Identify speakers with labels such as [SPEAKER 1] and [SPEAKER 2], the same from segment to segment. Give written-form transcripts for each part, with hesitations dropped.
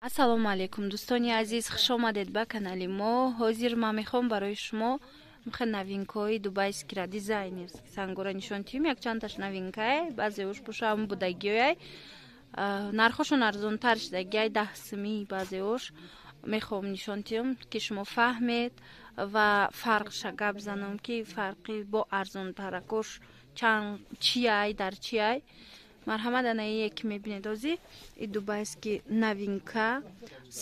[SPEAKER 1] ассалому алайкум дӯстони азиз, хушомадед ба канали мо. ҳозир ман мехоҳам барои шумо новинкаҳои дубайскира дизайнер сангора нишон диҳам. якчандташ новинкае, баъзеош боша ҳамун будагиёяй, нархошон арзонтар шудагиай, 10 сими баъзеош мехоҳам нишон диҳам ки шумо фаҳмед ва фарқша гап занам ки фарқи бо арзонтаракош чияй дар чияй. марҳамат, анаие ки мебинед ҳозир и дубайски новинка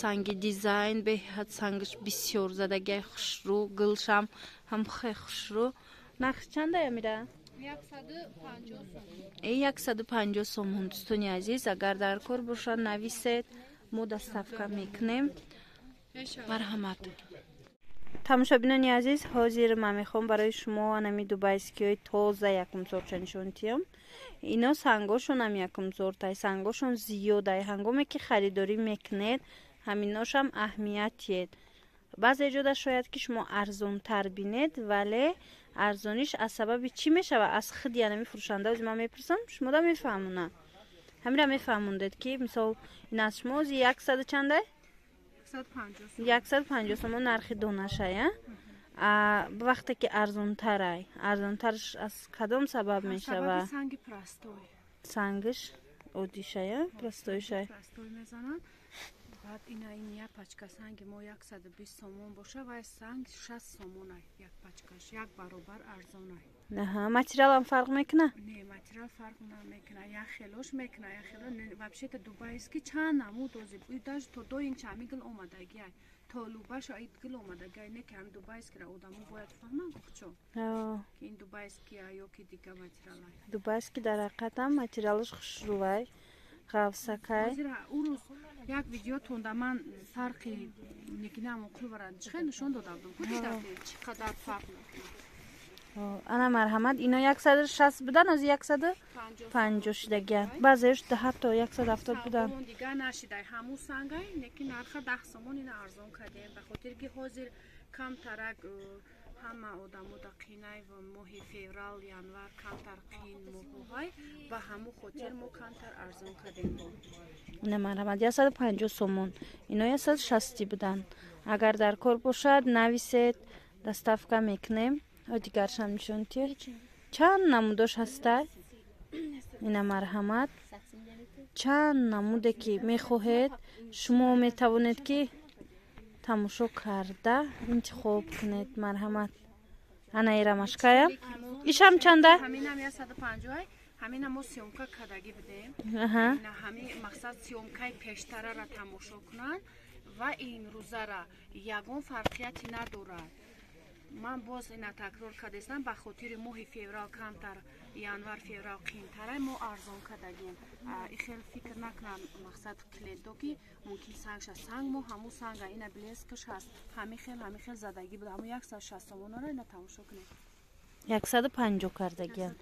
[SPEAKER 1] санги дизайн беҳад сангиш бисёр задагиай хушрӯ, гулшам ҳам хеле хушрӯ. нархи чандая мира? 150 сомон. дӯстони азиз, агар дар кор бошад нависед, мо доставка мекунем. марҳамат. тамошобинони азиз, ҳозир ман мехоҳам барои шумо анами дубайскиҳои тоза якумзорча нишон диҳам. ино сангошон ҳам якумзортай, сангошон зиёдай. ҳангоме ки харидорӣ мекунед, ҳаминошам аҳамиятиед. баъзе ҷода шояд ки шумо арзонтар бинед, вале арзониш аз сабаби чӣ мешавад? аз худи анами фурӯшанда ози ман мепурсам, шумо да мефаҳмонад. ҳамира мефаҳмондед ки мисол ин аз шумо ози 100 чандай? 150 сомон нархи донашая. вақте ки арзонтарай, арзонтарш аз кадом сабаб мешавад?
[SPEAKER 2] санги простой.
[SPEAKER 1] сангиш одишая, простойшай.
[SPEAKER 2] простой мезанад. баъд ина ин як пачка санги мо 120 сомон боша ва санг 60 сомонай як пачкаш, як баробар арзонай.
[SPEAKER 1] материалам фарқ мекуна?
[SPEAKER 2] Не, материал фарқ намекуна. як хелош мекуна, як хело. вообще-то дубайский чанд намуд ози. и даже то до ин чамигил омадагиай. толубаш айдгил омадагиай. не ки ҳам дубайскира одамо бояд фаҳман гӯчо. ки ин дубайский ё ки дига материалай.
[SPEAKER 1] дубайский дар ҳақиқат ҳам материалаш хушрӯвай, ғавсакай.
[SPEAKER 2] ҳозир урӯз як видео тунда ман фарқи нигинам оқубарад чихе нишон додам чӣ қадар фарқ мекунад.
[SPEAKER 1] ана марҳамат, ино 160 будан, ози 150 шудагиан. баъзеаш ҳатто 170 будан.
[SPEAKER 2] дига нашидай ҳамун сангай, лекин нарха 10 сомон ина арзон кардем, ба хотир ки ҳозир камтарак ҳама одамо да қинай ва моҳи феврал, январ камтар қин моҳуҳай, ба ҳамун хотир мо камтар арзон кардем.
[SPEAKER 1] ина марҳамат, 150 сомон, ино 160 будан. агар дар кор бошад нависед, доставка мекунем. дигаршам нишон тир чанд намудош ҳастай. ина марҳамат, чанд намуде ки мехоҳед шумо метавонед ки тамошо карда интихоб кунед. марҳамат. ана ирамашкая ишам чанда?
[SPEAKER 2] ҳаминам 150. ҳамина мо сёмка кардаги будем. ина ҳамин мақсад сёмкаи пештарара тамошо кунанд ва имрӯзара ягон фарқияти надорад. ман боз ина такрор кардестам ба хотири моҳи феврал камтар, январ феврал қимтарай мо арзон кардагем. хел фикр накунам мақсад клиентдо ки мумкин сангша санг мо ҳамун санга ина блескаш ҳаст, ҳамин хел задаги буд. ҳамун 160 сомонора ина тамошо кунед.
[SPEAKER 1] 150 кардагиан.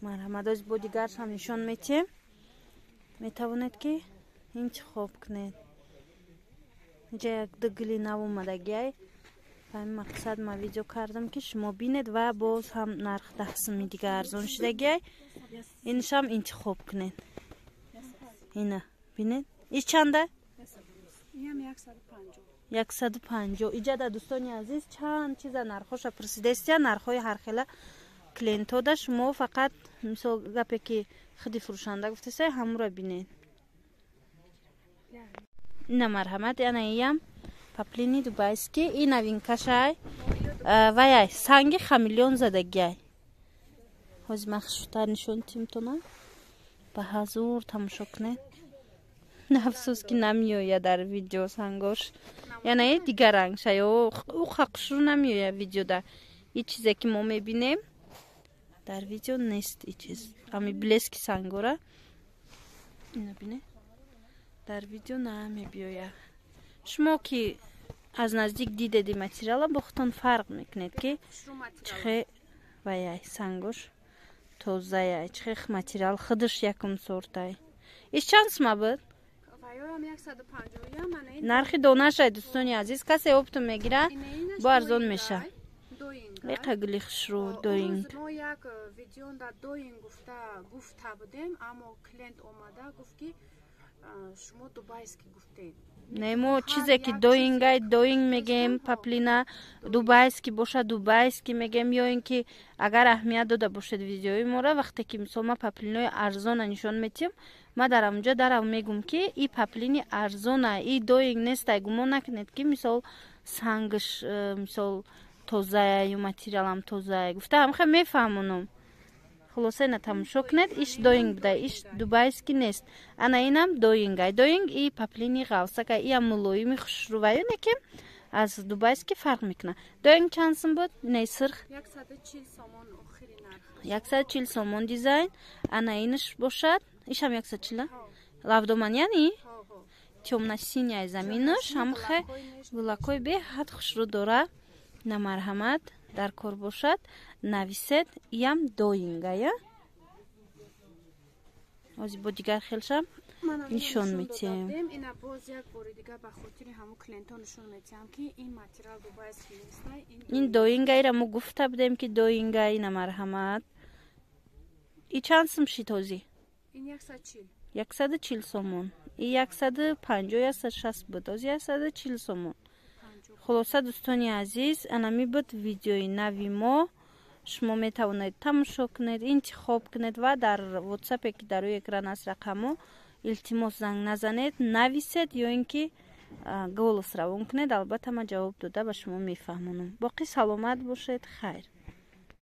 [SPEAKER 1] марҳамат, оз бо дигаршам нишон метиҳем. метавонед ки интихоб кунед. инҷа як дигили нав омадагиай. ба ин мақсад ма видео кардам ки шумо бинед ва боз ҳам нарх 10 сими дига арзон шудагиай. иншам интихоб кунед. ина бинед. иш чанда?
[SPEAKER 2] инам 150.
[SPEAKER 1] 150. иҷада дӯстони азиз, чанд чиза нархоша пурсидестия, нархҳои ҳархела клиентода. шумо фақат мисол гапе ки худи фурӯшанда гуфтесай ҳамура бинед. ина марҳамат, яна иям паплини дубайский, и новинкашай ваяй санги хамелеон задагиай. ҳозир махшутар нишон тимтона ба ҳазур тамошо кунед. афсус ки намеояд дар видео сангош, яна дигар рангша ё хақшур намеояд видеода. и чизе ки мо мебинем дар видео нест. и чиз ами блески сангора ина бине дар видео намебиёяд. шумо ки аз наздик дидеди материала бо худтон фарқ мекунед ки чихе ваяй сангош тозаяй, чихе материал худаш якум сортай. иш чанд сума буд? нархи донашай дӯстони азиз, касе опту мегира бо арзон меша. Лека гули хушрӯ доинг.
[SPEAKER 2] мо як видеонда доинг гуфта будем, аммо клиент омада гуфт ки шумо дубайский гуфтед.
[SPEAKER 1] Не, мо чизе ки доингай доинг мегем, паплина дубайский боша дубайский мегем, ё ин ки агар аҳамият дода бошед видеои мора, вақте ки мисол ма паплинои арзона нишон метиҳем, ма дар онҷо дарав мегум ки и паплини арзона, и доинг нестай, гумон накунед ки мисол сангш мисол тозая ё материалам тозая. Гуфта ҳамха мефаҳмонам. Хулоса ина тамошо кунед, иш доинг буда, иш дубайский нест. Ана инам доингай. Доинг и паплини ғавсака, и амулоими хушруваю неки аз дубайский фарқ мекуна. Доинг чанд сум буд? Не сирх
[SPEAKER 2] 140 сомон охири нарх.
[SPEAKER 1] 140 сомон дизайн. Ана инаш бошад. Ишам 140. Лавдоман яни? Тёмно-синяя заминаш, ҳамха гулакой беҳад хушру дора. На марҳамат дар кор бошад, нависед, иам доинга, я? Ози бо дигар хелшам нишон метиҳем.
[SPEAKER 2] Ина боз як бори дигар ба хотири ҳамун клиентон нишон метиҳам ки ин материал дубайский нестай.
[SPEAKER 1] Ин доинга ира мо гуфта будем ки доинга ина марҳамат. И чанд сум шид ҳози?
[SPEAKER 2] Ин 140.
[SPEAKER 1] 140 сомон. И 150 160 буд. Ози 140 сомон. خلاصه دوستانی عزیز انا می بود ویدیوی نوی ما شما می توانید تماشا کنید انتخاب کنید و در واتساپ که در روی اکران است رقمو التماس زنگ نزنید نویسید یا اینکه گولس روان کنید البته ما جواب داده به شما میفهمونم باقی سلامت باشید خیر